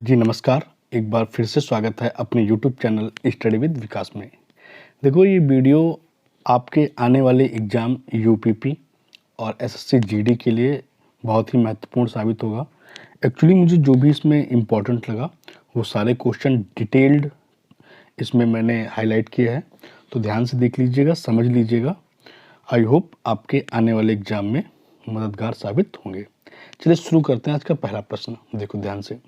जी नमस्कार, एक बार फिर से स्वागत है अपने यूट्यूब चैनल स्टडी विद विकास में। देखो ये वीडियो आपके आने वाले एग्ज़ाम यूपीपी और एसएससी जीडी के लिए बहुत ही महत्वपूर्ण साबित होगा। एक्चुअली मुझे जो भी इसमें इम्पोर्टेंट लगा वो सारे क्वेश्चन डिटेल्ड इसमें मैंने हाईलाइट किए हैं, तो ध्यान से देख लीजिएगा, समझ लीजिएगा। आई होप आपके आने वाले एग्ज़ाम में मददगार साबित होंगे। चलिए शुरू करते हैं आज का पहला प्रश्न। देखो ध्यान से,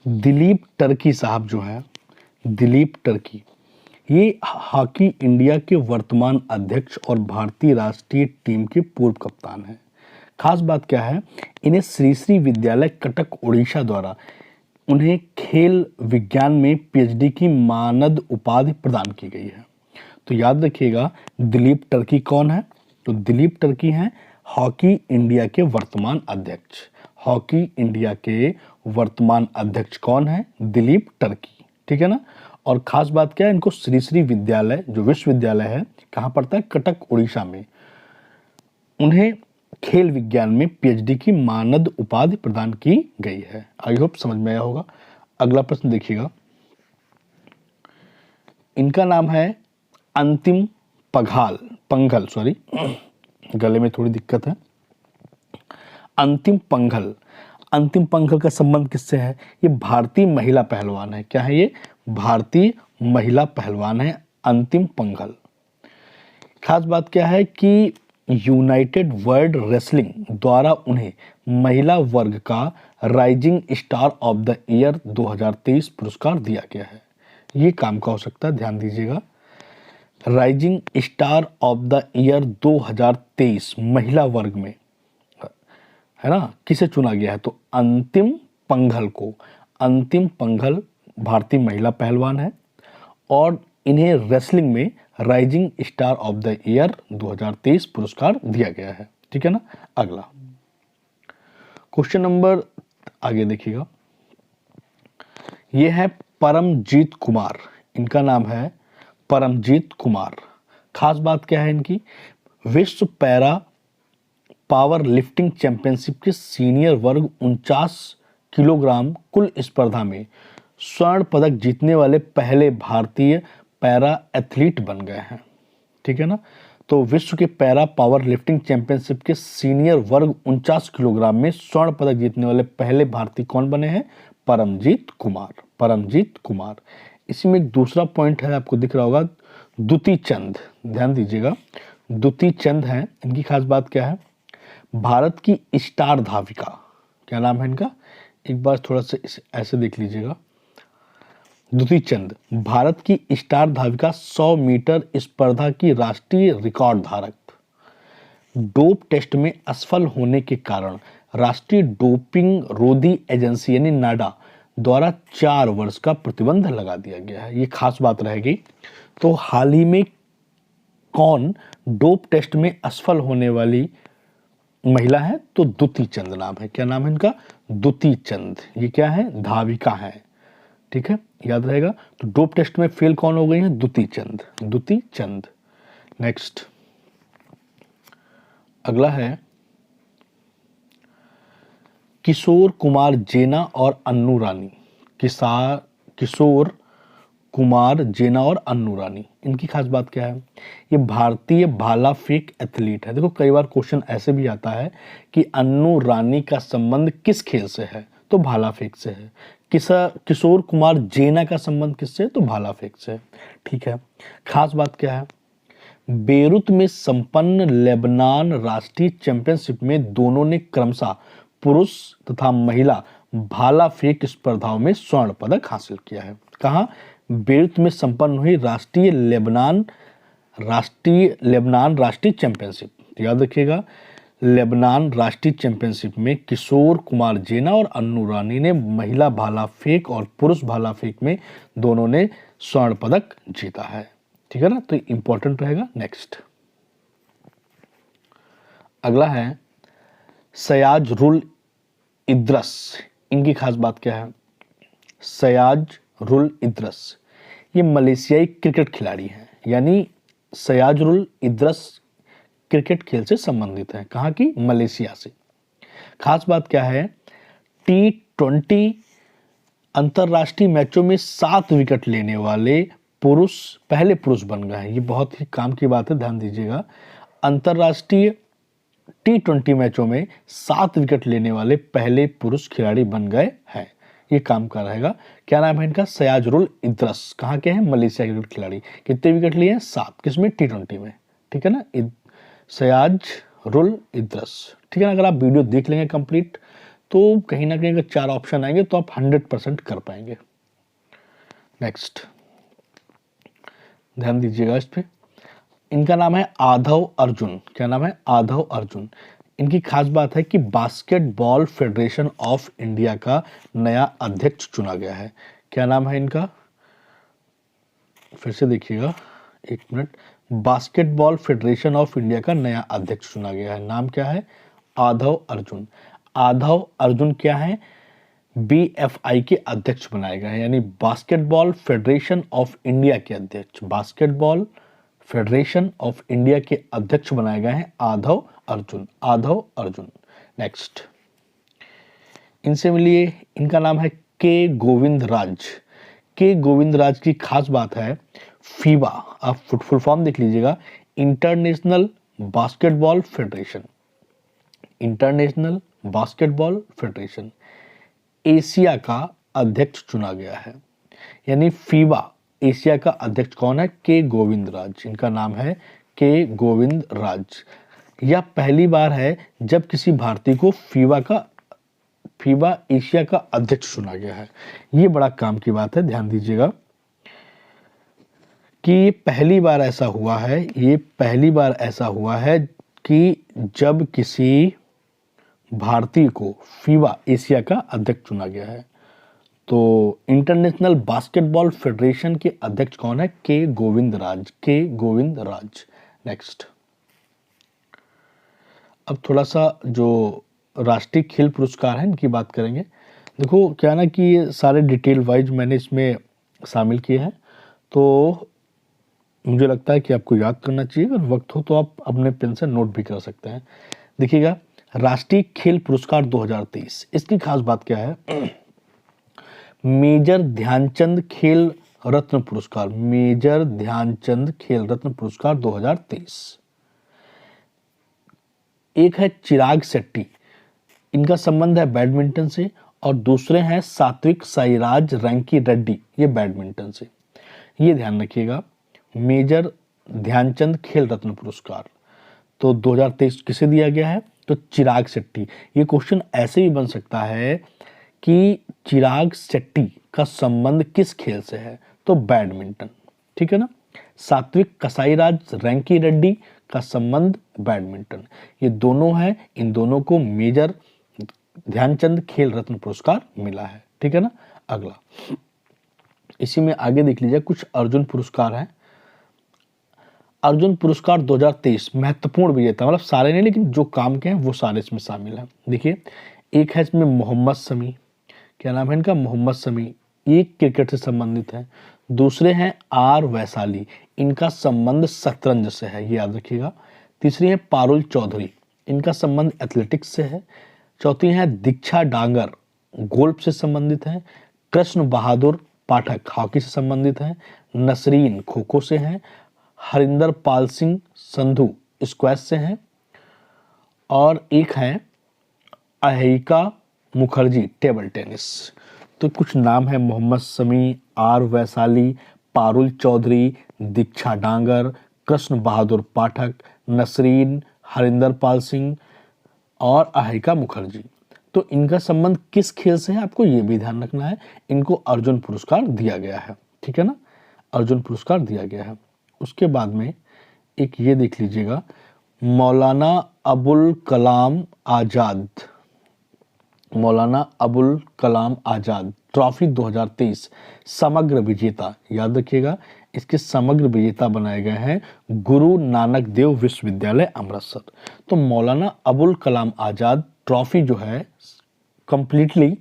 दिलीप टर्की साहब जो हैं, दिलीप टर्की, ये हॉकी इंडिया के वर्तमान अध्यक्ष और भारतीय राष्ट्रीय टीम के पूर्व कप्तान हैं। खास बात क्या है, इन्हें श्री श्री विद्यालय कटक उड़ीसा द्वारा उन्हें खेल विज्ञान में पीएचडी की मानद उपाधि प्रदान की गई है। तो याद रखिएगा दिलीप टर्की कौन है। तो दिलीप टर्की हैं हॉकी इंडिया के वर्तमान अध्यक्ष। हॉकी इंडिया के वर्तमान अध्यक्ष कौन है? दिलीप टर्की, ठीक है ना। और खास बात क्या है, इनको श्री श्री विद्यालय जो विश्वविद्यालय है कहाँ पड़ता है? कटक उड़ीसा में। उन्हें खेल विज्ञान में पीएचडी की मानद उपाधि प्रदान की गई है। आई होप समझ में आया होगा। अगला प्रश्न देखिएगा, इनका नाम है अंतिम पंघल, सॉरी गले में थोड़ी दिक्कत है। अंतिम पंघल का संबंध किससे है? ये भारतीय महिला पहलवान है। क्या है ये? भारतीय महिला पहलवान है अंतिम पंघल। खास बात क्या है कि यूनाइटेड वर्ल्ड रेसलिंग द्वारा उन्हें महिला वर्ग का rising star of the year 2023 पुरस्कार दिया गया है। ये काम का हो सकता है, ध्यान दीजिएगा। Rising star of the year 2023 महिला वर्ग में, है ना, किसे चुना गया है? तो अंतिम पंघल को। अंतिम पंघल भारतीय महिला पहलवान है और इन्हें रेसलिंग में rising star of the year 2023 पुरस्कार दिया गया है, ठीक है ना। अगला क्वेश्चन नंबर आगे देखिएगा, यह है परमजीत कुमार। इनका नाम है परमजीत कुमार। खास बात क्या है इनकी? विश्व पैरा पावर लिफ्टिंग चैंपियनशिप के सीनियर वर्ग 49 किलोग्राम कुल स्पर्धा में स्वर्ण पदक जीतने वाले पहले भारतीय पैरा एथलीट बन गए हैं, ठीक है ना। तो विश्व के पैरा पावर लिफ्टिंग चैंपियनशिप के सीनियर वर्ग 49 किलोग्राम में स्वर्ण पदक जीतने वाले पहले भारतीय कौन बने हैं? परमजीत कुमार। परमजीत कुमार। इसी में एक दूसरा पॉइंट है, आपको दिख रहा होगा, दुती चंद। ध्यान दीजिएगा, दुती चंद हैं। इनकी खास बात क्या है? भारत की स्टार धाविका। क्या नाम है इनका? एक बार थोड़ा सा ऐसे देख लीजिएगा। दुती चंद भारत की स्टार धाविका, 100 मीटर स्पर्धा की राष्ट्रीय रिकॉर्ड धारक। डोप टेस्ट में असफल होने के कारण राष्ट्रीय डोपिंग रोधी एजेंसी यानी नाडा द्वारा 4 वर्ष का प्रतिबंध लगा दिया गया है। ये खास बात रहेगी। तो हाल ही में कौन डोप टेस्ट में असफल होने वाली महिला है? तो दुती चंद नाम है। क्या नाम है इनका? दुती चंद। ये क्या है? धाविका है, ठीक है, याद रहेगा। तो डोप टेस्ट में फेल कौन हो गई है? दुती चंद। दुती चंद। नेक्स्ट अगला है किशोर कुमार जेना और अन्नू रानी। किशोर कुमार जेना और अन्नू रानी, इनकी खास बात क्या है? ये भारतीय भाला फेंक एथलीट है। देखो कई बार क्वेश्चन ऐसे भी आता है कि अन्नू रानी का संबंध किस खेल से है? तो भाला फेंक से है। किशोर कुमार जेना का संबंध किससे? तो भाला फेंक से, ठीक है। खास बात क्या है? बेरूत में संपन्न लेबनान राष्ट्रीय चैंपियनशिप में दोनों ने क्रमशः पुरुष तथा महिला भाला फेंक स्पर्धाओं में स्वर्ण पदक हासिल किया है। कहाँ? बेरूत में संपन्न हुई लेबनान राष्ट्रीय चैंपियनशिप। याद रखिएगा, लेबनान राष्ट्रीय चैंपियनशिप में किशोर कुमार जेना और अन्नू रानी ने महिला भाला फेंक और पुरुष भाला फेंक में दोनों ने स्वर्ण पदक जीता है, ठीक है ना। तो इंपॉर्टेंट रहेगा। नेक्स्ट अगला है सयाज रुल इद्रस। इनकी खास बात क्या है? सयाज रुल इद्रस ये मलेशियाई क्रिकेट खिलाड़ी हैं, यानी सयाज रुल इद्रस क्रिकेट खेल से संबंधित है। कहाँ की? मलेशिया से। खास बात क्या है? T20 अंतरराष्ट्रीय मैचों में 7 विकेट लेने वाले पुरुष पहले पुरुष बन गए हैं। ये बहुत ही काम की बात है, ध्यान दीजिएगा। अंतरराष्ट्रीय T20 मैचों में 7 विकेट लेने वाले पहले पुरुष खिलाड़ी बन गए हैं। ये काम का रहेगा। क्या नाम है इनका? सयाजुरुल इद्रस। कहाँ के हैं? मलेशिया के खिलाड़ी। कितने विकेट लिए हैं? 7। किसमें? T20 में। ठीक है ना, सयाजुरुल इद्रस। ठीक है ना। अगर आप वीडियो देख लेंगे कंप्लीट तो कहीं ना कहीं अगर 4 ऑप्शन आएंगे तो आप 100% कर पाएंगे। नेक्स्ट ध्यान दीजिएगा इस पे। इनका नाम है आधव अर्जुन। क्या नाम है? आधव अर्जुन। इनकी खास बात है कि बास्केटबॉल फेडरेशन ऑफ इंडिया का नया अध्यक्ष चुना गया है। क्या नाम है इनका? फिर से देखिएगा, 1 minute. Basketball federation of India का नया अध्यक्ष चुना गया है। नाम क्या है? आधव अर्जुन। आधव अर्जुन क्या है? BFI के अध्यक्ष बनाए गए हैं, यानी बास्केटबॉल फेडरेशन ऑफ इंडिया के अध्यक्ष। बास्केटबॉल फेडरेशन ऑफ इंडिया के अध्यक्ष बनाए गए हैं आधव अर्जुन। आधव अर्जुन। नेक्स्ट इनसे मिलिए। इनका नाम है के गोविंद राज। के गोविंद राज की खास बात है फीबा, आप फुल फॉर्म देख लीजिएगा, international basketball federation. International basketball federation Asia का अध्यक्ष चुना गया है, यानी फीबा एशिया का अध्यक्ष कौन है? के गोविंद राज। इनका नाम है के गोविंद राज। यह पहली बार है जब किसी भारतीय को फीबा एशिया का अध्यक्ष चुना गया है। ये बड़ा काम की बात है, ध्यान दीजिएगा कि ये पहली बार ऐसा हुआ है। ये पहली बार ऐसा हुआ है कि जब किसी भारतीय को फीबा एशिया का अध्यक्ष चुना गया है। तो इंटरनेशनल बास्केटबॉल फेडरेशन के अध्यक्ष कौन है? के गोविंद राज। के गोविंद राज। नेक्स्ट अब थोड़ा सा जो राष्ट्रीय खेल पुरस्कार है इनकी बात करेंगे। देखो क्या ना कि ये सारे डिटेल वाइज मैंने इसमें शामिल किए हैं, तो मुझे लगता है कि आपको याद करना चाहिए। अगर वक्त हो तो आप अपने पेन से नोट भी कर सकते हैं। देखिएगा, राष्ट्रीय खेल पुरस्कार 2023, इसकी खास बात क्या है? मेजर ध्यानचंद खेल रत्न पुरस्कार। मेजर ध्यानचंद खेल रत्न पुरस्कार 2023। एक है चिराग शेट्टी, इनका संबंध है बैडमिंटन से, और दूसरे हैं सात्विक साईराज रैंकी रेड्डी, ये बैडमिंटन से। ये ध्यान रखिएगा, मेजर ध्यानचंद खेल रत्न पुरस्कार तो 2023 किसे दिया गया है? तो चिराग शेट्टी। ये क्वेश्चन ऐसे भी बन सकता है कि चिराग शेट्टी का संबंध किस खेल से है? तो बैडमिंटन। ठीक है ना। सात्विक कसाईराज रैंकी रेड्डी का संबंध बैडमिंटन। ये दोनों हैं, इन दोनों को मेजर ध्यानचंद खेल रत्न पुरस्कार मिला है। ठीक है ना। अगला इसी में आगे देख लीजिए, कुछ अर्जुन पुरस्कार हैं। अर्जुन पुरस्कार 2023 महत्वपूर्ण विजेता, मतलब सारे नहीं लेकिन जो काम के हैं वो सारे इसमें शामिल हैं। देखिए, एक है इसमें मोहम्मद शमी। क्या नाम है इनका? मोहम्मद शमी। ये क्रिकेट से संबंधित है। दूसरे हैं आर वैशाली, इनका संबंध शतरंज से है, ये याद रखिएगा। तीसरी है पारुल चौधरी, इनका संबंध एथलेटिक्स से है। चौथी है दीक्षा डांगर, गोल्फ से संबंधित है। कृष्ण बहादुर पाठक हॉकी से संबंधित है। नसरीन खो खो से है। हरिंदर पाल सिंह संधू स्क्वैश से हैं। और एक है अहिका मुखर्जी टेबल टेनिस। तो कुछ नाम है मोहम्मद शमी, आर वैशाली, पारुल चौधरी, दीक्षा डांगर, कृष्ण बहादुर पाठक, नसरीन, हरिंदर पाल सिंह और अहिका मुखर्जी। तो इनका संबंध किस खेल से है आपको ये भी ध्यान रखना है। इनको अर्जुन पुरस्कार दिया गया है। ठीक है ना, अर्जुन पुरस्कार दिया गया है। उसके बाद में एक ये देख लीजिएगा, मौलाना अबुल कलाम आज़ाद, मौलाना अबुल कलाम आज़ाद ट्रॉफी 2023 समग्र विजेता, याद रखिएगा इसके समग्र विजेता बनाए गए हैं गुरु नानक देव विश्वविद्यालय अमृतसर। तो मौलाना अबुल कलाम आज़ाद ट्रॉफी जो है कंप्लीटली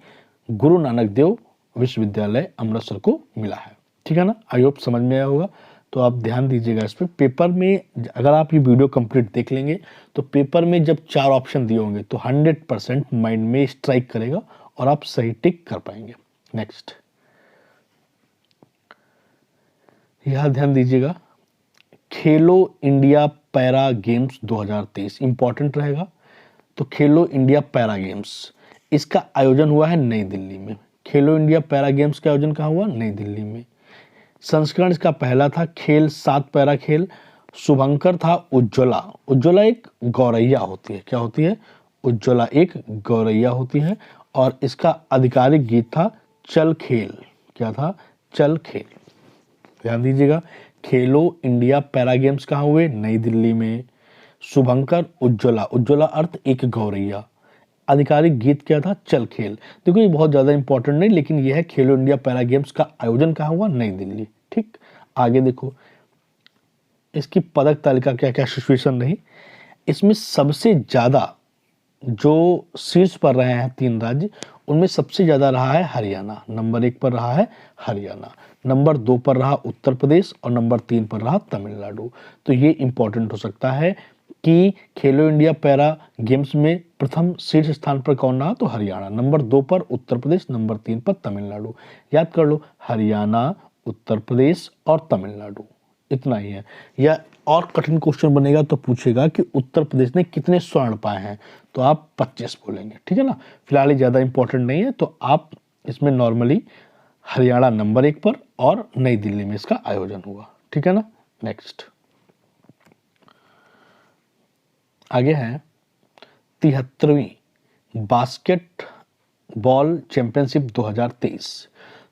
गुरु नानक देव विश्वविद्यालय अमृतसर को मिला है। ठीक है ना, आई होप समझ में आया होगा। तो आप ध्यान दीजिएगा इस पर। पेपर में अगर आप ये वीडियो कंप्लीट देख लेंगे तो पेपर में जब 4 ऑप्शन दिए होंगे तो 100% माइंड में स्ट्राइक करेगा और आप सही टिक कर पाएंगे। नेक्स्ट यहाँ ध्यान दीजिएगा, खेलो इंडिया पैरा गेम्स 2023 इंपॉर्टेंट रहेगा। तो खेलो इंडिया पैरा गेम्स, इसका आयोजन हुआ है नई दिल्ली में। खेलो इंडिया पैरा गेम्स का आयोजन कहाँ हुआ? नई दिल्ली में। संस्करण इसका पहला था खेल 7 पैरा खेल। शुभंकर था उज्ज्वला। उज्ज्वला एक गौरैया होती है। क्या होती है? उज्ज्वला एक गौरैया होती है। और इसका आधिकारिक गीत था चल खेल। क्या था? चल खेल। ध्यान दीजिएगा, खेलो इंडिया पैरा गेम्स कहाँ हुए? नई दिल्ली में। शुभंकर उज्ज्वला, उज्ज्वला अर्थ एक गौरैया। आधिकारिक गीत क्या था? चल खेल। देखो ये बहुत ज़्यादा इंपॉर्टेंट नहीं, लेकिन यह है खेलो इंडिया पैरा गेम्स का आयोजन कहाँ हुआ? नई दिल्ली। ठीक, आगे देखो इसकी पदक तालिका क्या क्या सिचुएशन रही। इसमें सबसे ज़्यादा जो शीर्ष पर रहे हैं 3 राज्य, उनमें सबसे ज़्यादा रहा है हरियाणा। नंबर 1 पर रहा है हरियाणा, नंबर 2 पर रहा उत्तर प्रदेश और नंबर 3 पर रहा तमिलनाडु। तो ये इंपॉर्टेंट हो सकता है कि खेलो इंडिया पैरा गेम्स में प्रथम शीर्ष स्थान पर कौन रहा? तो हरियाणा। नंबर 2 पर उत्तर प्रदेश, नंबर 3 पर तमिलनाडु। याद कर लो, हरियाणा, उत्तर प्रदेश और तमिलनाडु, इतना ही है। या और कठिन क्वेश्चन बनेगा तो पूछेगा कि उत्तर प्रदेश ने कितने स्वर्ण पाए हैं, तो आप 25 बोलेंगे। ठीक है ना, फिलहाल ये ज़्यादा इंपॉर्टेंट नहीं है। तो आप इसमें नॉर्मली हरियाणा नंबर 1 पर और नई दिल्ली में इसका आयोजन हुआ। ठीक है ना। नेक्स्ट आगे है 73वीं बास्केटबॉल चैंपियनशिप 2023।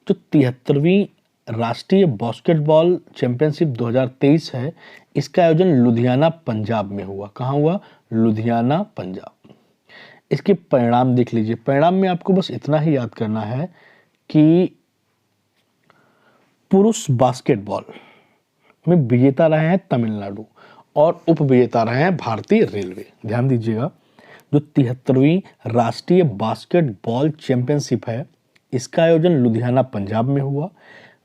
जो 73वीं राष्ट्रीय बास्केटबॉल चैंपियनशिप 2023 है, इसका आयोजन लुधियाना पंजाब में हुआ। कहाँ हुआ? लुधियाना पंजाब। इसके परिणाम देख लीजिए। परिणाम में आपको बस इतना ही याद करना है कि पुरुष बास्केटबॉल में विजेता रहे हैं तमिलनाडु और उप विजेता रहे हैं भारतीय रेलवे। ध्यान दीजिएगा, जो 73वीं राष्ट्रीय बास्केटबॉल चैंपियनशिप है, इसका आयोजन लुधियाना पंजाब में हुआ।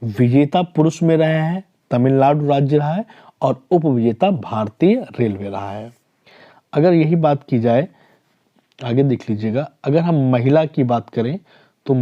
विजेता पुरुष में रहे हैं तमिलनाडु राज्य रहा है और उप विजेता भारतीय रेलवे रहा है। अगर यही बात की जाए, आगे देख लीजिएगा, अगर हम महिला की बात करें तो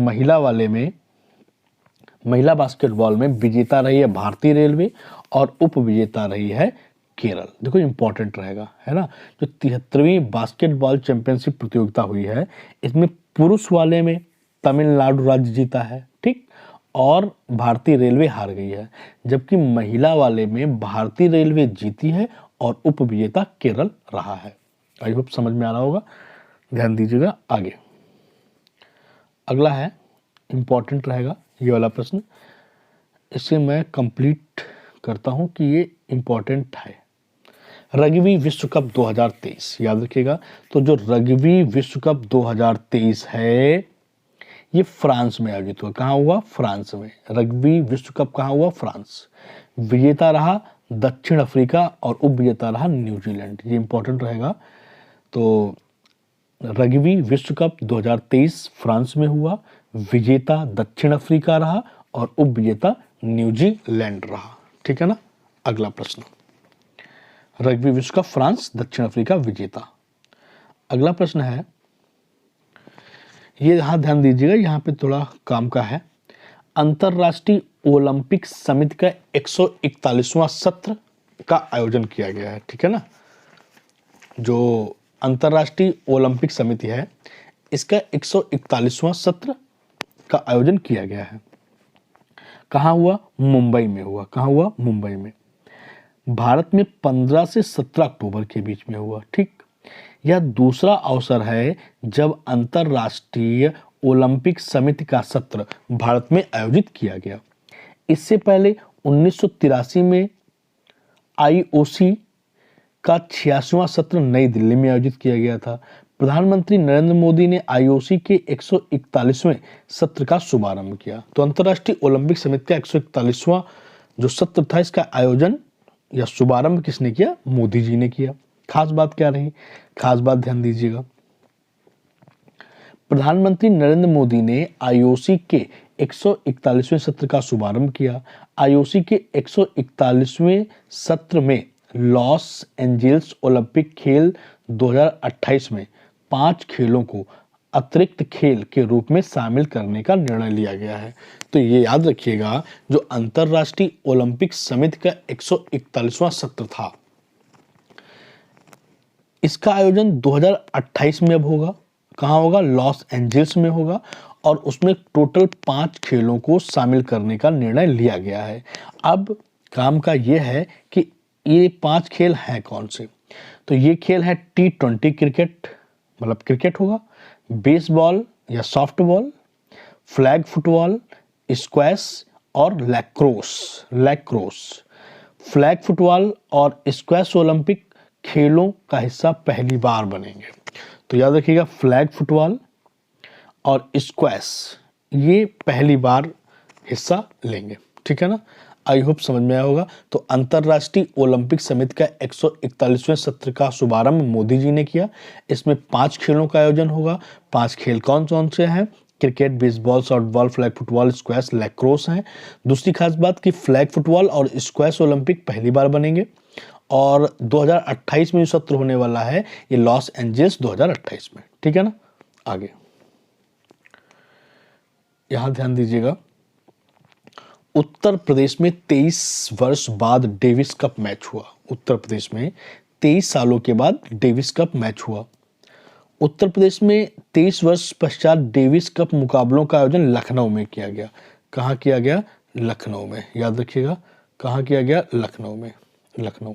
महिला बास्केटबॉल में विजेता रही है भारतीय रेलवे और उप विजेता रही है केरल। देखो इंपॉर्टेंट रहेगा, है ना। जो 73वीं बास्केटबॉल चैंपियनशिप प्रतियोगिता हुई है, इसमें पुरुष वाले में तमिलनाडु राज्य जीता है, ठीक, और भारतीय रेलवे हार गई है। जबकि महिला वाले में भारतीय रेलवे जीती है और उप विजेता केरल रहा है। आई होप समझ में आ रहा होगा। ध्यान दीजिएगा आगे। अगला है, इंपॉर्टेंट रहेगा ये वाला प्रश्न, इसे मैं कंप्लीट करता हूं कि ये इंपॉर्टेंट है। रग्बी विश्व कप 2023 याद रखिएगा। तो जो रग्बी विश्व कप 2023 है, ये फ्रांस में आयोजित हुआ। कहाँ हुआ? फ्रांस में। रग्बी विश्व कप कहाँ हुआ? फ्रांस। विजेता रहा दक्षिण अफ्रीका और उप विजेता रहा न्यूजीलैंड। ये इंपॉर्टेंट रहेगा। तो रग्बी विश्व कप 2023 फ्रांस में हुआ। विजेता दक्षिण अफ्रीका रहा और उप विजेता न्यूजीलैंड रहा। ठीक है ना। अगला प्रश्न, रग्बी विश्व कप फ्रांस, दक्षिण अफ्रीका विजेता। अगला प्रश्न है, ये यहां ध्यान दीजिएगा, यहां पे थोड़ा काम का है। अंतरराष्ट्रीय ओलंपिक समिति का 141वां सत्र का आयोजन किया गया है। ठीक है ना। जो अंतरराष्ट्रीय ओलंपिक समिति है, इसका 141वां सत्र का आयोजन किया गया है। कहाँ हुआ? मुंबई में हुआ। कहाँ हुआ? मुंबई में। भारत में 15 से 17 अक्टूबर के बीच में हुआ। ठीक, यह दूसरा अवसर है जब अंतरराष्ट्रीय ओलंपिक समिति का सत्र भारत में आयोजित किया गया। इससे पहले 1983 में आईओसी का 86वां सत्र नई दिल्ली में आयोजित किया गया था। प्रधानमंत्री नरेंद्र मोदी ने आईओसी के 141वें सत्र का शुभारंभ किया। तो अंतर्राष्ट्रीय ओलंपिक समिति का 141वां जो सत्र था, इसका आयोजन या शुभारंभ किसने किया? मोदी जी ने किया। खास बात क्या रही? खास बात ध्यान दीजिएगा, प्रधानमंत्री नरेंद्र मोदी ने आईओसी के 141वें सत्र का शुभारंभ किया। आईओसी के 141वें सत्र में लॉस एंजिल्स ओलंपिक खेल 2028 में 5 खेलों को अतिरिक्त खेल के रूप में शामिल करने का निर्णय लिया गया है। तो ये याद रखिएगा, जो अंतर्राष्ट्रीय ओलंपिक समिति का 141वां सत्र था, इसका आयोजन 2028 में अब होगा। कहाँ होगा? लॉस एंजल्स में होगा, और उसमें टोटल 5 खेलों को शामिल करने का निर्णय लिया गया है। अब काम का ये है कि ये 5 खेल हैं कौन से। तो ये खेल है T20 क्रिकेट, मतलब क्रिकेट होगा, बेसबॉल या सॉफ्टबॉल, फ्लैग फुटबॉल, स्क्वैश और लैक्रोस। फ्लैग फुटबॉल और स्क्वैश ओलंपिक खेलों का हिस्सा पहली बार बनेंगे। तो याद रखिएगा, फ्लैग फुटबॉल और स्क्वैश ये पहली बार हिस्सा लेंगे। ठीक है ना? आई होप समझ में आया होगा। तो अंतर्राष्ट्रीय ओलंपिक समिति का 141वें सत्र का शुभारंभ मोदी जी ने किया। इसमें 5 खेलों का आयोजन होगा। 5 खेल कौन कौन से हैं? Cricket, baseball, softball, flag football, squash, lacrosse हैं। दूसरी खास बात कि फ्लैग फुटबॉल और स्क्वैश ओलंपिक पहली बार बनेंगे, और 2028 में जो सत्र होने वाला है ये लॉस एंजल्स 2028 में। ठीक है ना? आगे यहां ध्यान दीजिएगा, उत्तर प्रदेश में 23 वर्ष बाद डेविस कप मैच हुआ। उत्तर प्रदेश में 23 सालों के बाद डेविस कप मैच हुआ। उत्तर प्रदेश में 23 वर्ष पश्चात डेविस कप मुकाबलों का आयोजन लखनऊ में किया गया। कहाँ किया गया? लखनऊ में। याद रखिएगा, कहाँ किया गया? लखनऊ में। लखनऊ।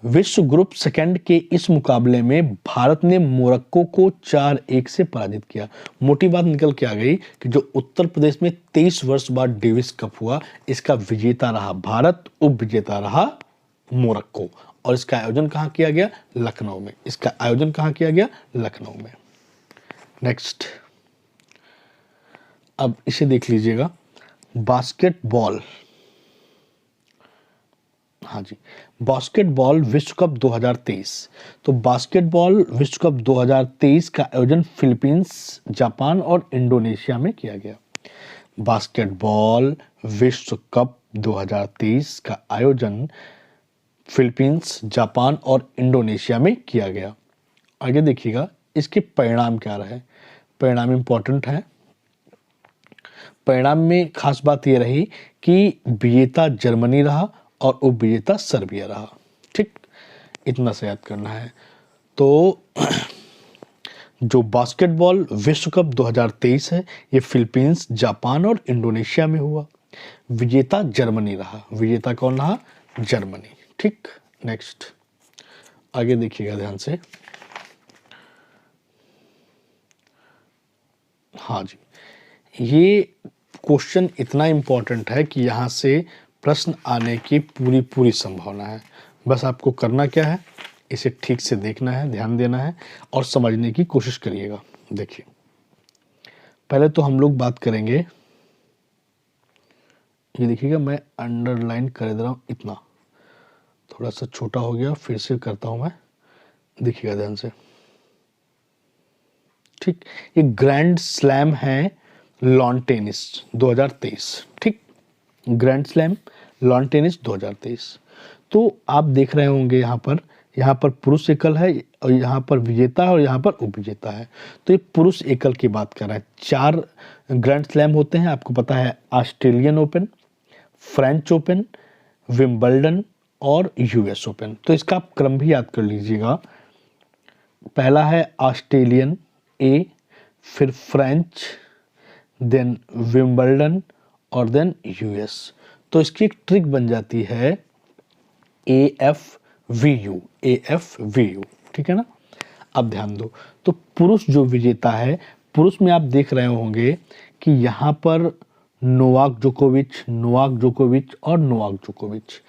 विश्व ग्रुप सेकंड के इस मुकाबले में भारत ने मोरक्को को 4-1 से पराजित किया। मोटी बात निकल के आ गई कि जो उत्तर प्रदेश में 23 वर्ष बाद डेविस कप हुआ, इसका विजेता रहा भारत, उप विजेता रहा मोरक्को, और इसका आयोजन कहाँ किया गया? लखनऊ में। इसका आयोजन कहाँ किया गया? लखनऊ में। नेक्स्ट, अब इसे देख लीजिएगा, बास्केटबॉल। हाँ जी, बास्केटबॉल विश्व कप 2023। तो बास्केटबॉल विश्व कप 2023 का आयोजन फिलीपींस, जापान और इंडोनेशिया में किया गया। बास्केटबॉल विश्व कप 2023 का आयोजन फिलीपींस, जापान और इंडोनेशिया में किया गया। आगे देखिएगा, इसके परिणाम क्या रहे। परिणाम इंपॉर्टेंट है। परिणाम में खास बात यह रही कि विजेता जर्मनी रहा और उपविजेता सर्बिया रहा। ठीक, इतना से याद करना है। तो जो बास्केटबॉल विश्व कप 2023 है, ये फिलीपींस, जापान और इंडोनेशिया में हुआ। विजेता जर्मनी रहा। विजेता कौन रहा? जर्मनी। ठीक, नेक्स्ट आगे देखिएगा ध्यान से। हाँ जी, ये क्वेश्चन इतना इंपॉर्टेंट है कि यहाँ से प्रश्न आने की पूरी संभावना है। बस आपको करना क्या है, इसे ठीक से देखना है, ध्यान देना है और समझने की कोशिश करिएगा। देखिए, पहले तो हम लोग बात करेंगे, ये देखिएगा मैं अंडरलाइन कर दे रहा हूँ, इतना थोड़ा सा छोटा हो गया, फिर से करता हूँ मैं, देखिएगा ध्यान से। ठीक, ये ग्रैंड स्लैम है लॉन टेनिस 2023। ठीक, ग्रैंड स्लैम लॉन टेनिस 2023। तो आप देख रहे होंगे यहाँ पर पुरुष एकल है और यहाँ पर विजेता है और यहाँ पर उपविजेता है। तो ये पुरुष एकल की बात कर रहे हैं। 4 ग्रैंड स्लैम होते हैं, आपको पता है, Australian open, French open, Wimbledon और यूएस ओपन। तो इसका आप क्रम भी याद कर लीजिएगा। पहला है ऑस्ट्रेलियन ए, फिर फ्रेंच, देन विंबलडन और देन यूएस। तो इसकी एक ट्रिक बन जाती है AFVU। ठीक है ना? अब ध्यान दो, तो पुरुष जो विजेता है, पुरुष में आप देख रहे होंगे कि यहाँ पर नोवाक जोकोविच और नोवाक जोकोविच।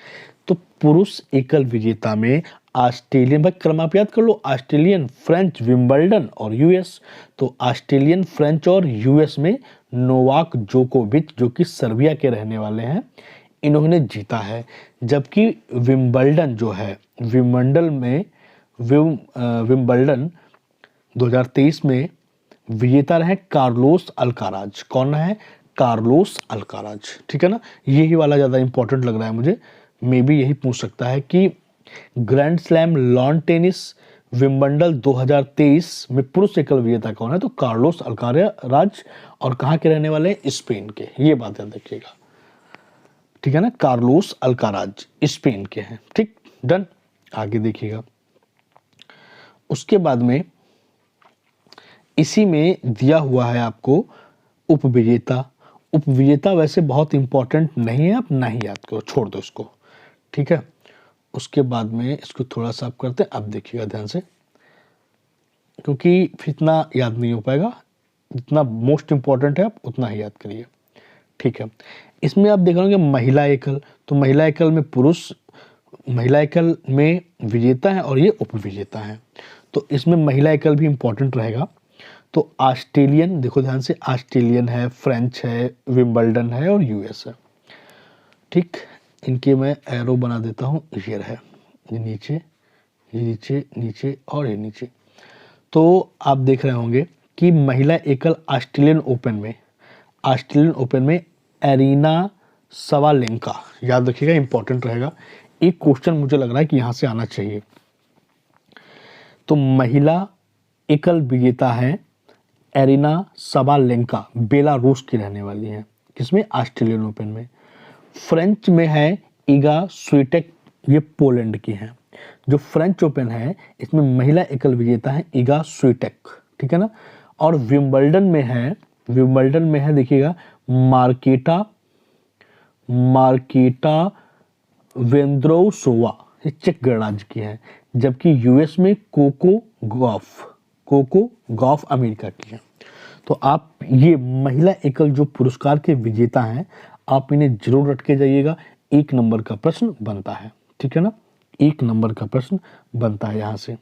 तो पुरुष एकल विजेता में ऑस्ट्रेलियन, भाई क्रम आप याद कर लो, ऑस्ट्रेलियन, फ्रेंच, विंबलडन और यूएस। तो ऑस्ट्रेलियन, फ्रेंच और यूएस में नोवाक जोकोविच, जो कि सर्बिया के रहने वाले हैं, इन्होंने जीता है। जबकि विंबलडन जो है, विंबलडन 2023 में विजेता रहे कार्लोस अल्काराज। कौन है? Carlos Alcaraz. ठीक है ना? यही वाला ज़्यादा इंपॉर्टेंट लग रहा है मुझे। मे बी यही पूछ सकता है कि grand slam lawn tennis Wimbledon 2023 में पुरुष एकल विजेता कौन है? तो कार्लोस अल्काराज, और कहाँ के रहने वाले हैं? स्पेन के। ये बात याद रखिएगा, ठीक है ना, कार्लोस अल्काराज स्पेन के हैं। ठीक, डन। आगे देखिएगा, उसके बाद में इसी में दिया हुआ है आपको उपविजेता। उपविजेता वैसे बहुत इंपॉर्टेंट नहीं है, आप नहीं याद करो, छोड़ दो इसको, ठीक है। उसके बाद में इसको थोड़ा सा आप करते हैं, अब देखिएगा ध्यान से, क्योंकि फिर इतना याद नहीं हो पाएगा, जितना मोस्ट इंपॉर्टेंट है आप उतना ही याद करिए, ठीक है। इसमें आप देख रहे होंगे महिला एकल, तो महिला एकल में पुरुष, महिला एकल में विजेता है और ये उपविजेता है, तो इसमें महिला एकल भी इंपॉर्टेंट रहेगा। तो ऑस्ट्रेलियन, देखो ध्यान से, ऑस्ट्रेलियन है, फ्रेंच है, विंबलडन है और यूएस है, ठीक। इनके मैं एरो बना देता हूँ, ये है, ये नीचे, ये नीचे, नीचे और ये नीचे। तो आप देख रहे होंगे कि महिला एकल ऑस्ट्रेलियन ओपन में एरिना सवालेंका, याद रखिएगा, इंपॉर्टेंट रहेगा। एक क्वेश्चन मुझे लग रहा है कि यहाँ से आना चाहिए। तो महिला एकल विजेता है एरिना सबालेंका, बेलारूस की रहने वाली है, किसमें? ऑस्ट्रेलियन ओपन में। फ्रेंच में है इगा स्वीटेक, ये पोलैंड की है। जो फ्रेंच ओपन है इसमें महिला एकल विजेता है इगा स्वीटेक, ठीक है ना। और विंबलडन में है देखिएगा मार्केटा वेंद्रोसोवा, ये चेक गणराज्य की है। जबकि यूएस में कोको गॉफ अमेरिका की है। तो आप ये महिला एकल जो पुरस्कार के विजेता हैं, आप इन्हें जरूर रट के जाइएगा, 1 नंबर का प्रश्न बनता है, ठीक है ना, 1 नंबर का प्रश्न बनता है यहाँ से।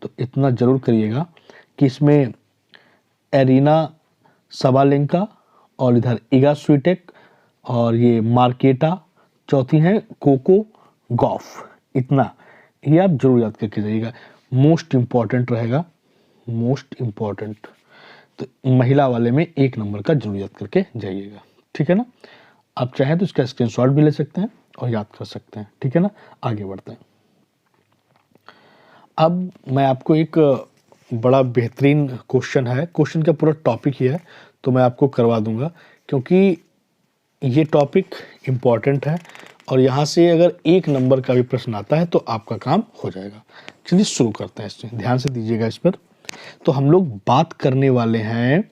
तो इतना जरूर करिएगा कि इसमें एरिना सबालेंका और इधर इगा स्वीटेक और ये मार्केटा, चौथी है कोको गॉफ, इतना ये आप जरूर याद करके जाइएगा, मोस्ट इम्पॉर्टेंट रहेगा, मोस्ट इम्पॉर्टेंट। तो महिला वाले में 1 नंबर का जरूर याद करके जाइएगा, ठीक है ना। आप चाहें तो इसका स्क्रीनशॉट भी ले सकते हैं और याद कर सकते हैं, ठीक है ना। आगे बढ़ते हैं। अब मैं आपको एक बड़ा बेहतरीन क्वेश्चन है, क्वेश्चन का पूरा टॉपिक ही है, तो मैं आपको करवा दूंगा, क्योंकि ये टॉपिक इम्पॉर्टेंट है और यहाँ से अगर 1 नंबर का भी प्रश्न आता है तो आपका काम हो जाएगा। चलिए शुरू करते हैं, इसमें ध्यान से दीजिएगा इस पर। तो हम लोग बात करने वाले हैं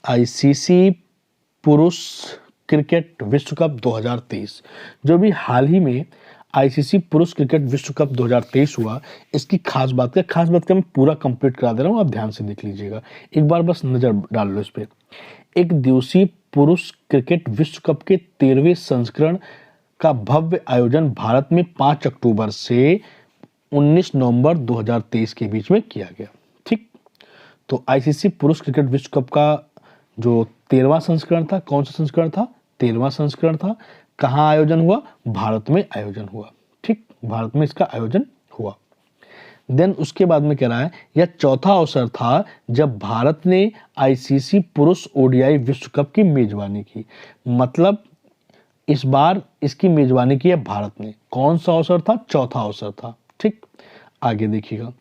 आईसीसी पुरुष क्रिकेट विश्व कप 2023, जो भी हाल ही में आईसीसी पुरुष क्रिकेट विश्व कप 2023 हुआ, इसकी खास बात मैं पूरा कंप्लीट करा दे रहा हूँ, आप ध्यान से देख लीजिएगा, एक बार बस नजर डाल लो इस पर। एक दिवसीय पुरुष क्रिकेट विश्व कप के 13वें संस्करण का भव्य आयोजन भारत में 5 अक्टूबर से 19 नवंबर 2023 के बीच में किया गया, ठीक। तो आईसीसी पुरुष क्रिकेट विश्व कप का जो 13वां संस्करण था, कौन सा संस्करण था? 13वां संस्करण था। कहाँ आयोजन हुआ? भारत में आयोजन हुआ, ठीक, भारत में इसका आयोजन हुआ। देन उसके बाद में कह रहा है यह चौथा अवसर था जब भारत ने आईसीसी पुरुष ओडीआई विश्व कप की मेजबानी की, मतलब इस बार इसकी मेजबानी की है भारत ने। कौन सा अवसर था? चौथा अवसर था, ठीक। आगे देखिएगा,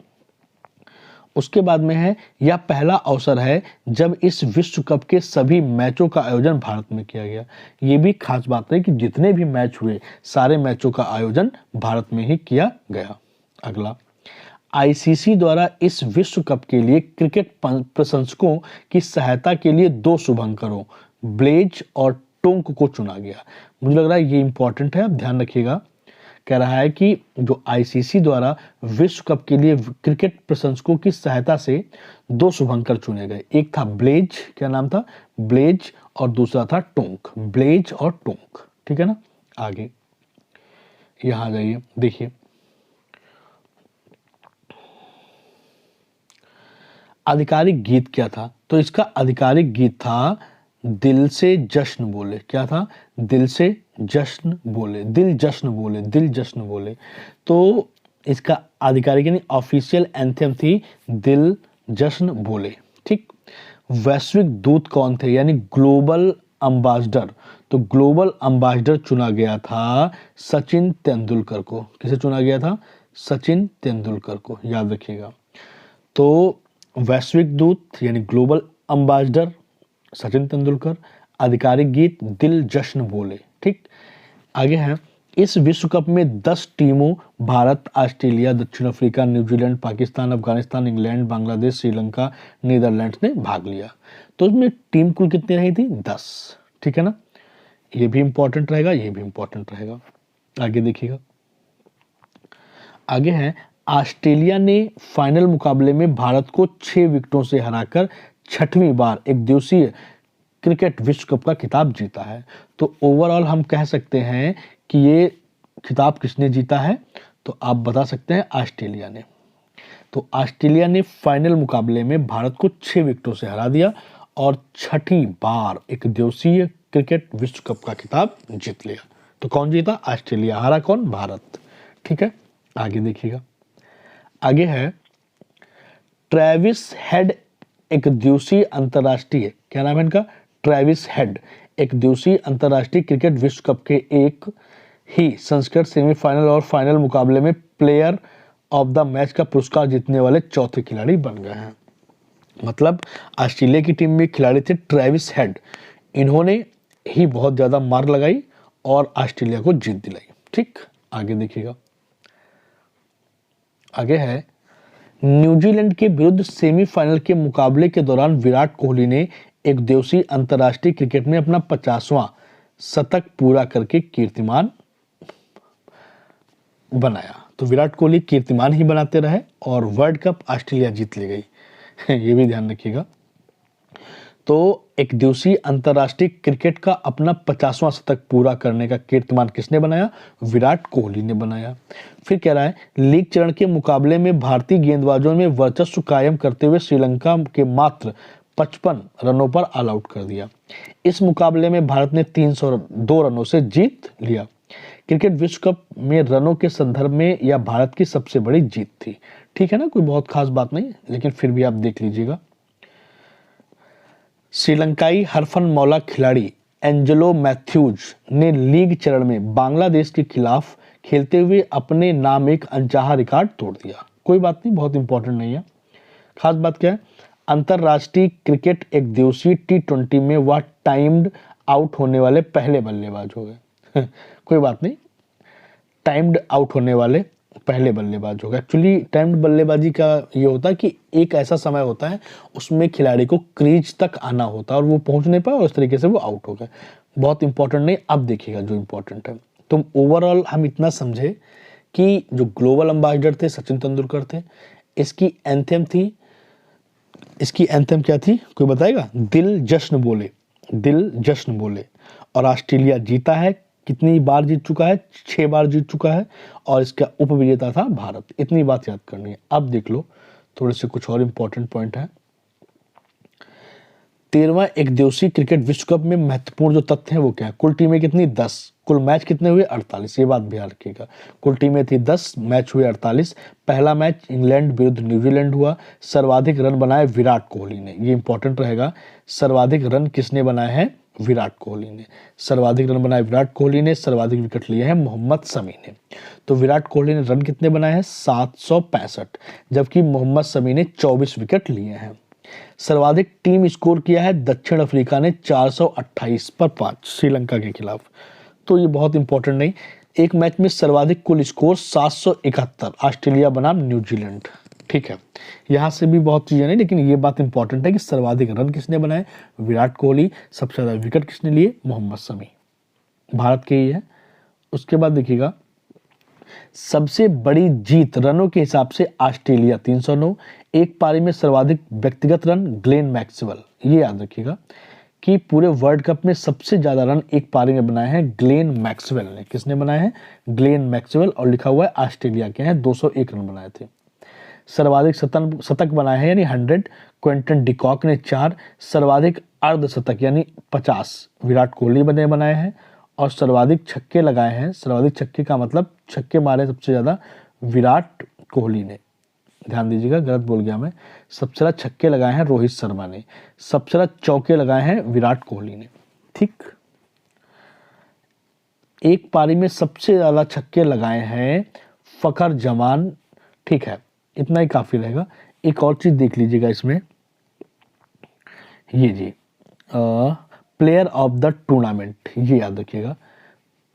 उसके बाद में है यह पहला अवसर है जब इस विश्व कप के सभी मैचों का आयोजन भारत में किया गया। ये भी खास बात है कि जितने भी मैच हुए सारे मैचों का आयोजन भारत में ही किया गया। अगला, आईसीसी द्वारा इस विश्व कप के लिए क्रिकेट प्रशंसकों की सहायता के लिए 2 शुभंकरों ब्लेज और टोंक को चुना गया। मुझे लग रहा है ये इंपॉर्टेंट है, आप ध्यान रखिएगा। कह रहा है कि जो आईसीसी द्वारा विश्व कप के लिए क्रिकेट प्रशंसकों की सहायता से 2 शुभंकर चुने गए। एक था ब्लेज, क्या नाम था? ब्लेज, और दूसरा था टोंक, ब्लेज और टोंक, ठीक है ना। आगे यहां जाइए, देखिए आधिकारिक गीत क्या था? तो इसका आधिकारिक गीत था दिल से जश्न बोले। क्या था? दिल से जश्न बोले, दिल जश्न बोले, दिल जश्न बोले। तो इसका आधिकारिक यानी ऑफिशियल एंथम थी दिल जश्न बोले, ठीक। वैश्विक दूत कौन थे, यानी ग्लोबल एम्बेसडर? तो ग्लोबल एम्बेसडर चुना गया था सचिन तेंदुलकर को। किसे चुना गया था? सचिन तेंदुलकर को, याद रखिएगा। तो वैश्विक दूत यानी ग्लोबल एम्बेसडर सचिन तेंदुलकर। आधिकारिक गीत दिल जश्न बोले। ठीक, आगे है, इस विश्व कप में 10 टीमों भारत, ऑस्ट्रेलिया, दक्षिण Africa, New Zealand, Pakistan, Afghanistan, England, Bangladesh, Sri Lanka, Netherlands ने भाग लिया। तो इसमें टीम कुल कितनी रही थी? 10। ठीक है ना, ये भी इंपॉर्टेंट रहेगा, ये भी इंपॉर्टेंट रहेगा। आगे देखिएगा, आगे है, ऑस्ट्रेलिया ने फाइनल मुकाबले में भारत को 6 विकेटों से हराकर 6वीं बार एक दिवसीय क्रिकेट विश्व कप का खिताब जीता है। तो ओवरऑल हम कह सकते हैं कि ये खिताब किसने जीता है? तो आप बता सकते हैं ऑस्ट्रेलिया ने। तो ऑस्ट्रेलिया ने फाइनल मुकाबले में भारत को 6 विकेटों से हरा दिया और 6ठी बार एक दिवसीय क्रिकेट विश्व कप का खिताब जीत लिया। तो कौन जीता? ऑस्ट्रेलिया। हारा कौन? भारत। ठीक है, आगे देखिएगा, आगे है, ट्रेविस हेड एक दिवसीय अंतरराष्ट्रीय, क्या नाम है इनका? ट्रेविस हेड एक दिवसीय अंतरराष्ट्रीय क्रिकेट विश्व कप के एक ही संस्करण सेमीफाइनल और फाइनल मुकाबले में प्लेयर ऑफ द मैच का पुरस्कार जीतने वाले चौथे खिलाड़ी बन गए हैं। मतलब ऑस्ट्रेलिया की टीम में खिलाड़ी थे ट्रेविस हेड, इन्होंने ही बहुत ज्यादा मार लगाई और ऑस्ट्रेलिया को जीत दिलाई। ठीक, आगे देखिएगा, आगे है, न्यूजीलैंड के विरुद्ध सेमीफाइनल के मुकाबले के दौरान विराट कोहली ने एक दिवसीय अंतरराष्ट्रीय क्रिकेट में अपना 50वां शतक पूरा करके कीर्तिमान बनाया। तो विराट कोहली कीर्तिमान ही बनाते रहे और वर्ल्ड कप ऑस्ट्रेलिया जीत ले गई। ये भी ध्यान रखिएगा। तो एक दिवसीय अंतरराष्ट्रीय क्रिकेट का अपना 50वां शतक पूरा करने का कीर्तिमान किसने बनाया? विराट कोहली ने बनाया। फिर कह रहा है, लीग चरण के मुकाबले में भारतीय गेंदबाजों में वर्चस्व कायम करते हुए श्रीलंका के मात्र 55 रनों पर ऑल आउट कर दिया। इस मुकाबले में भारत ने 302 रनों से जीत लिया। क्रिकेट विश्व कप में रनों के संदर्भ में यह भारत की सबसे बड़ी जीत थी। ठीक है ना, कोई बहुत खास बात नहीं, लेकिन फिर भी आप देख लीजिएगा। श्रीलंकाई हरफन मौला खिलाड़ी एंजेलो मैथ्यूज ने लीग चरण में बांग्लादेश के खिलाफ खेलते हुए अपने नाम एक अनचाहा रिकॉर्ड तोड़ दिया। कोई बात नहीं, बहुत इंपॉर्टेंट नहीं है। खास बात क्या है? अंतरराष्ट्रीय क्रिकेट एक दिवसीय T20 में वह टाइम्ड आउट होने वाले पहले बल्लेबाज हो गए। कोई बात नहीं, टाइम्ड आउट होने वाले पहले बल्लेबाज हो गए। एक्चुअली टाइम्ड बल्लेबाजी का ये होता है कि एक ऐसा समय होता है उसमें खिलाड़ी को क्रीज तक आना होता है और वो पहुंच नहीं पाया और उस तरीके से वो आउट हो गए। बहुत इंपॉर्टेंट नहीं, अब देखिएगा जो इंपॉर्टेंट है। तो ओवरऑल हम इतना समझे कि जो ग्लोबल एम्बेसडर थे सचिन तेंदुलकर थे, इसकी एंथम थी, इसकी एंथम क्या थी? कोई बताएगा? दिल जश्न बोले, दिल जश्न बोले। और ऑस्ट्रेलिया जीता है, कितनी बार जीत चुका है? 6 बार जीत चुका है और इसका उपविजेता था भारत। इतनी बात याद करनी है। अब देख लो थोड़े से कुछ और इंपॉर्टेंट पॉइंट है। 13वां एक दिवसीय क्रिकेट विश्व कप में महत्वपूर्ण जो तथ्य हैं वो क्या है? कुल टीमें कितनी? 10। कुल मैच कितने हुए? 48। ये बात भी याद रखिएगा। कुल टीमें थी 10, मैच हुए 48। पहला मैच इंग्लैंड विरुद्ध न्यूजीलैंड हुआ। सर्वाधिक रन बनाए विराट कोहली ने, ये इंपॉर्टेंट रहेगा। सर्वाधिक रन किसने बनाए हैं? विराट कोहली ने। सर्वाधिक रन बनाए विराट कोहली ने। सर्वाधिक विकेट लिए हैं मोहम्मद शमी ने। तो विराट कोहली ने रन कितने बनाए हैं? 765, जबकि मोहम्मद शमी ने 24 विकेट लिए हैं। सर्वाधिक टीम स्कोर किया है दक्षिण अफ्रीका ने 428 पर 5 श्रीलंका के खिलाफ। तो ये बहुत इंपॉर्टेंट नहीं। एक मैच में सर्वाधिक कुल स्कोर 771, ऑस्ट्रेलिया बनाम न्यूजीलैंड। ठीक है, यहां से भी बहुत चीजें नहीं, लेकिन ये बात इंपॉर्टेंट है कि सर्वाधिक रन किसने बनाए? विराट कोहली। सबसे ज्यादा विकेट किसने लिए? मोहम्मद शमी। भारत के ही है। उसके बाद देखिएगा, सबसे बड़ी जीत रनों के हिसाब से ऑस्ट्रेलिया 309। एक पारी में सर्वाधिक व्यक्तिगत रन ग्लेन मैक्सवेल। ये याद रखिएगा कि पूरे वर्ल्ड कप में सबसे ज्यादा रन एक पारी में बनाए हैं ग्लेन मैक्सवेल ने। किसने बनाए हैं? Glenn Maxwell. और लिखा हुआ है ऑस्ट्रेलिया के हैं, 201 रन बनाए थे। सर्वाधिक शतक बनाए हैं यानी 100 क्विंटन डिकॉक ने 4। सर्वाधिक अर्धशतक यानी 50 विराट कोहली ने बनाए हैं। और सर्वाधिक छक्के लगाए हैं, सर्वाधिक छक्के का मतलब छक्के मारे सबसे ज्यादा विराट कोहली ने। ध्यान दीजिएगा, गलत बोल गया मैं। सबसे ज्यादा छक्के लगाए हैं रोहित शर्मा ने। सबसे ज्यादा चौके लगाए हैं विराट कोहली ने। ठीक, एक पारी में सबसे ज़्यादा छक्के लगाए हैं फ़खर जमान। ठीक है, इतना ही काफ़ी रहेगा। एक और चीज़ देख लीजिएगा इसमें, ये जी प्लेयर ऑफ द टूर्नामेंट, ये याद रखिएगा,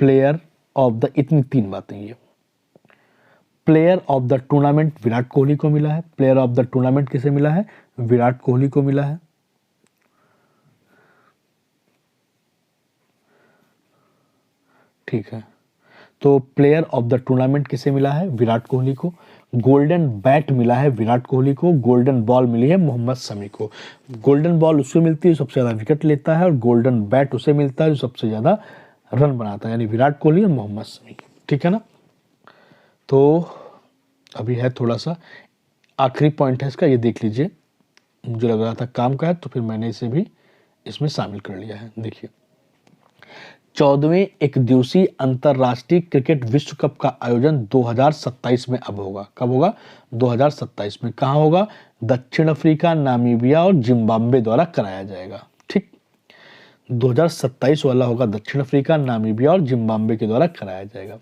प्लेयर ऑफ द, इतनी 3 बातें। ये player of the tournament Virat Kohli को मिला है। प्लेयर ऑफ द टूर्नामेंट किसे मिला है? विराट कोहली को मिला है। ठीक है, तो प्लेयर ऑफ द टूर्नामेंट किसे मिला है? विराट कोहली को। गोल्डन बैट मिला है विराट कोहली को। गोल्डन बॉल मिली है मोहम्मद शमी को। गोल्डन बॉल उसको मिलती है जो सबसे ज़्यादा विकेट लेता है, और गोल्डन बैट उसे मिलता है जो सबसे ज़्यादा रन बनाता है, यानी विराट कोहली और मोहम्मद शमी। ठीक है ना? तो अभी है थोड़ा सा आखिरी पॉइंट है इसका, ये देख लीजिए। मुझे लग रहा था काम का है तो फिर मैंने इसे भी इसमें शामिल कर लिया है। देखिए, 14वें एक दिवसीय अंतर्राष्ट्रीय क्रिकेट विश्व कप का आयोजन 2027 में अब होगा। कब होगा? 2027 में। कहाँ होगा? दक्षिण अफ्रीका, नामीबिया और जिम्बाब्वे द्वारा कराया जाएगा। ठीक, 2027 वाला होगा दक्षिण अफ्रीका, नामीबिया और जिम्बाब्वे के द्वारा कराया जाएगा।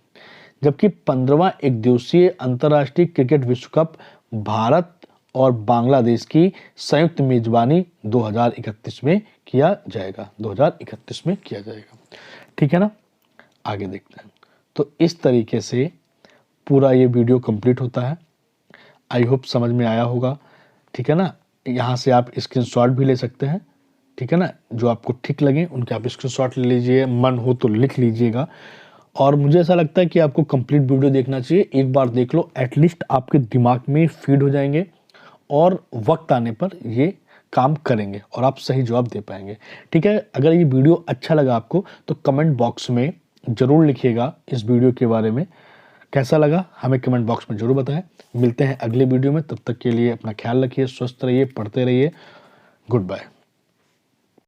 जबकि 15वां एक दिवसीय अंतर्राष्ट्रीय क्रिकेट विश्व कप भारत और बांग्लादेश की संयुक्त मेजबानी 2031 में किया जाएगा। 2031 में किया जाएगा। ठीक है ना? आगे देखते हैं। तो इस तरीके से पूरा ये वीडियो कंप्लीट होता है। आई होप समझ में आया होगा। ठीक है ना? यहाँ से आप स्क्रीनशॉट भी ले सकते हैं। ठीक है ना? जो आपको ठीक लगे उनके आप स्क्रीनशॉट ले लीजिए, मन हो तो लिख लीजिएगा। और मुझे ऐसा लगता है कि आपको कंप्लीट वीडियो देखना चाहिए। एक बार देख लो, एटलीस्ट आपके दिमाग में फीड हो जाएंगे और वक्त आने पर ये काम करेंगे और आप सही जवाब दे पाएंगे। ठीक है, अगर ये वीडियो अच्छा लगा आपको तो कमेंट बॉक्स में ज़रूर लिखिएगा इस वीडियो के बारे में कैसा लगा, हमें कमेंट बॉक्स में ज़रूर बताएं। मिलते हैं अगले वीडियो में, तब तक के लिए अपना ख्याल रखिए, स्वस्थ रहिए, पढ़ते रहिए। Good bye.